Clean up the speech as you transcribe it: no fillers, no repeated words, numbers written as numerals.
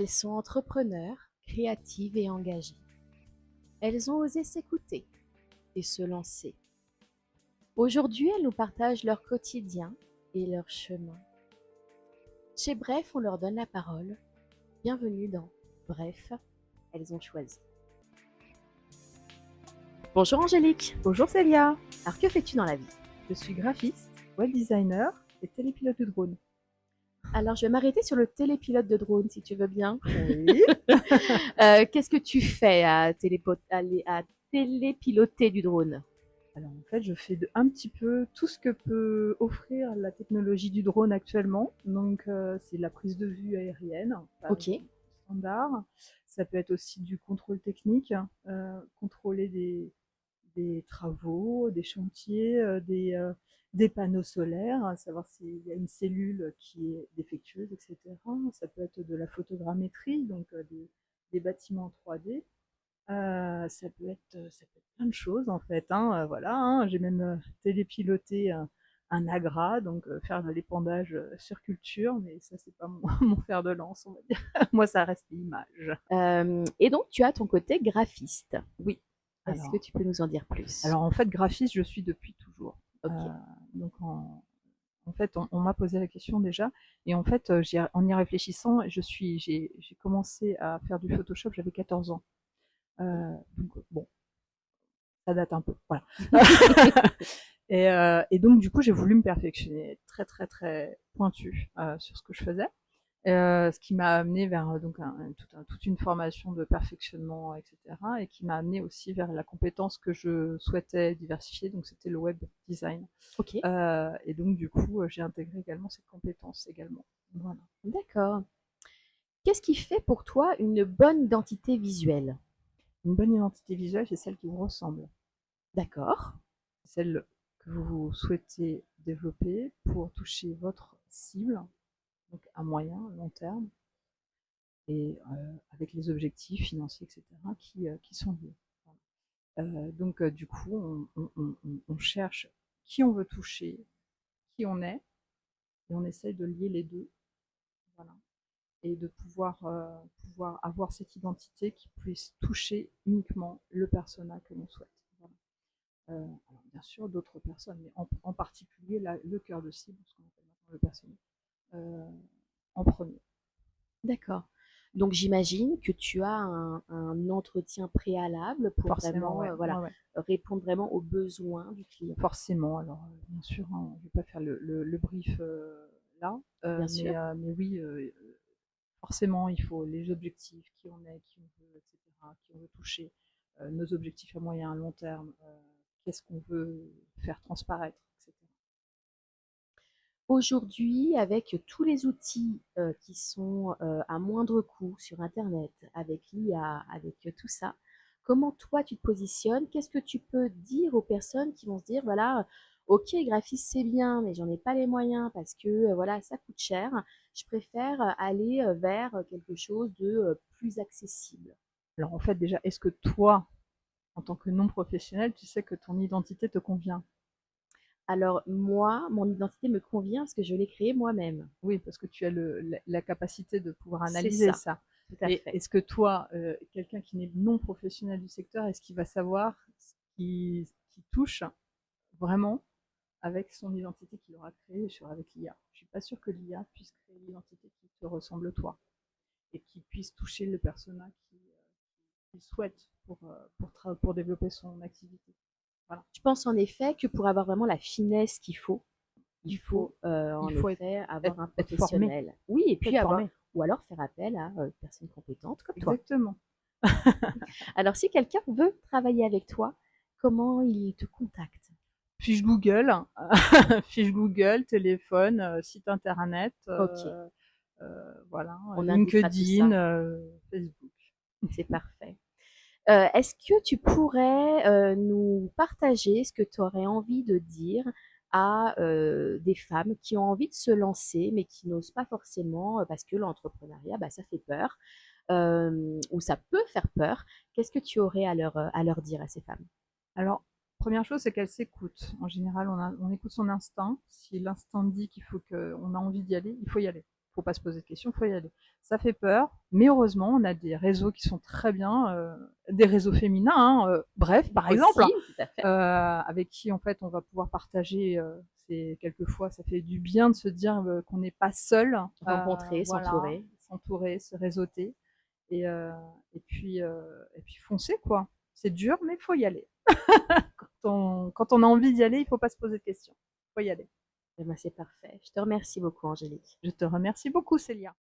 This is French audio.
Elles sont entrepreneurs, créatives et engagées. Elles ont osé s'écouter et se lancer. Aujourd'hui, elles nous partagent leur quotidien et leur chemin. Chez Bref, on leur donne la parole. Bienvenue dans Bref, elles ont choisi. Bonjour Angélique. Bonjour Célia, Alors que fais-tu dans la vie? je suis graphiste, web designer et télépilote de drone. Alors je vais m'arrêter sur le télépilote de drone si tu veux bien. Oui. Qu'est-ce que tu fais à télépiloter du drone? Alors en fait, je fais un petit peu tout ce que peut offrir la technologie du drone actuellement. Donc c'est la prise de vue aérienne, Ok. standard. Ça peut être aussi du contrôle technique, contrôler des travaux, des chantiers, des panneaux solaires, à savoir s'il y a une cellule qui est défectueuse, etc. Ça peut être de la photogrammétrie, donc des bâtiments en 3D. Ça peut être plein de choses en fait, hein, voilà, hein. J'ai même télépiloté un agra, donc faire de l'épandage sur culture, mais ça c'est pas mon, mon fer de lance, on va dire. Moi ça reste l'image. Et donc tu as ton côté graphiste. Oui. Est-ce que Alors, tu peux nous en dire plus? alors en fait graphiste je suis depuis toujours. Ok. Donc en fait on m'a posé la question déjà, et en fait en y réfléchissant, j'ai commencé à faire du Photoshop, j'avais 14 ans. Donc bon, ça date un peu, voilà. Et donc du coup j'ai voulu me perfectionner, être très très très pointu sur ce que je faisais, ce qui m'a amené vers donc toute une formation de perfectionnement, etc., et qui m'a amené aussi vers la compétence que je souhaitais diversifier, donc c'était le web design. Ok. Et donc du coup j'ai intégré également cette compétence également. Voilà. D'accord. Qu'est-ce qui fait pour toi une bonne identité visuelle? Une bonne identité visuelle, c'est celle qui vous ressemble, D'accord. celle que vous souhaitez développer pour toucher votre cible, donc à moyen, long terme, et avec les objectifs financiers, etc., qui sont liés. Donc du coup, on cherche qui on veut toucher, qui on est, et on essaye de lier les deux, voilà, et de pouvoir avoir cette identité qui puisse toucher uniquement le persona que l'on souhaite. Voilà. Alors bien sûr, d'autres personnes, mais en particulier le cœur de cible, ce qu'on appelle maintenant le persona, euh, en premier. D'accord. Donc j'imagine que tu as un entretien préalable pour Forcément, vraiment, ouais, voilà, ouais, ouais. répondre vraiment aux besoins du client. Forcément, alors bien sûr, hein, je ne vais pas faire le brief là, Bien sûr. mais oui, forcément, il faut les objectifs, qui on est, qui on veut, etc., qui on veut toucher, nos objectifs à moyen, à long terme, qu'est-ce qu'on veut faire transparaître, etc. Aujourd'hui, avec tous les outils qui sont à moindre coût sur Internet, avec l'IA, avec tout ça, comment toi tu te positionnes? Qu'est-ce que tu peux dire aux personnes qui vont se dire, voilà, ok, graphiste c'est bien, mais j'en ai pas les moyens parce que voilà, ça coûte cher. Je préfère aller vers quelque chose de plus accessible. Alors en fait, déjà, est-ce que toi, en tant que non professionnel, tu sais que ton identité te convient? Alors moi, mon identité me convient parce que je l'ai créée moi-même. Oui, parce que tu as la capacité de pouvoir C'est analyser ça, ça. tout à Et fait. est-ce que toi, quelqu'un qui n'est non professionnel du secteur, est-ce qu'il va savoir ce qui touche vraiment avec son identité qu'il aura créée avec l'IA? Je suis pas sûre que l'IA puisse créer l'identité qui te ressemble toi et qui puisse toucher le persona qu'il souhaite pour développer son activité. Voilà. Je pense en effet que pour avoir vraiment la finesse qu'il faut, il Il faut, faut en il faut effet avoir un être formé. professionnel. Oui, et Il faut puis être avoir, formé. ou alors faire appel à une personne compétente comme toi. Exactement. Alors, si quelqu'un veut travailler avec toi, comment il te contacte? Fiche Google, fiche Google, téléphone, site internet, Ok, voilà, on indiquera tout LinkedIn, ça. Facebook. C'est parfait. Est-ce que tu pourrais nous partager ce que tu aurais envie de dire à des femmes qui ont envie de se lancer, mais qui n'osent pas forcément parce que l'entrepreneuriat, bah, ça fait peur, ou ça peut faire peur. Qu'est-ce que tu aurais à leur dire à ces femmes? Alors, première chose, c'est qu'elle s'écoute. En général, on écoute son instinct. Si l'instinct dit qu'on a envie d'y aller, il faut y aller. faut pas se poser de questions, faut y aller. Ça fait peur, mais heureusement, on a des réseaux qui sont très bien, des réseaux féminins, hein, bref, par exemple, Aussi, tout à fait. avec qui en fait on va pouvoir partager. C'est quelquefois, ça fait du bien de se dire qu'on n'est pas seul. Rencontrer, Voilà, s'entourer. s'entourer, se réseauter, et, euh, et puis foncer quoi. C'est dur, mais il faut y aller. Quand on a envie d'y aller, il faut pas se poser de questions. Il faut y aller. Eh ben, c'est parfait. Je te remercie beaucoup, Angélique. Je te remercie beaucoup, Célia.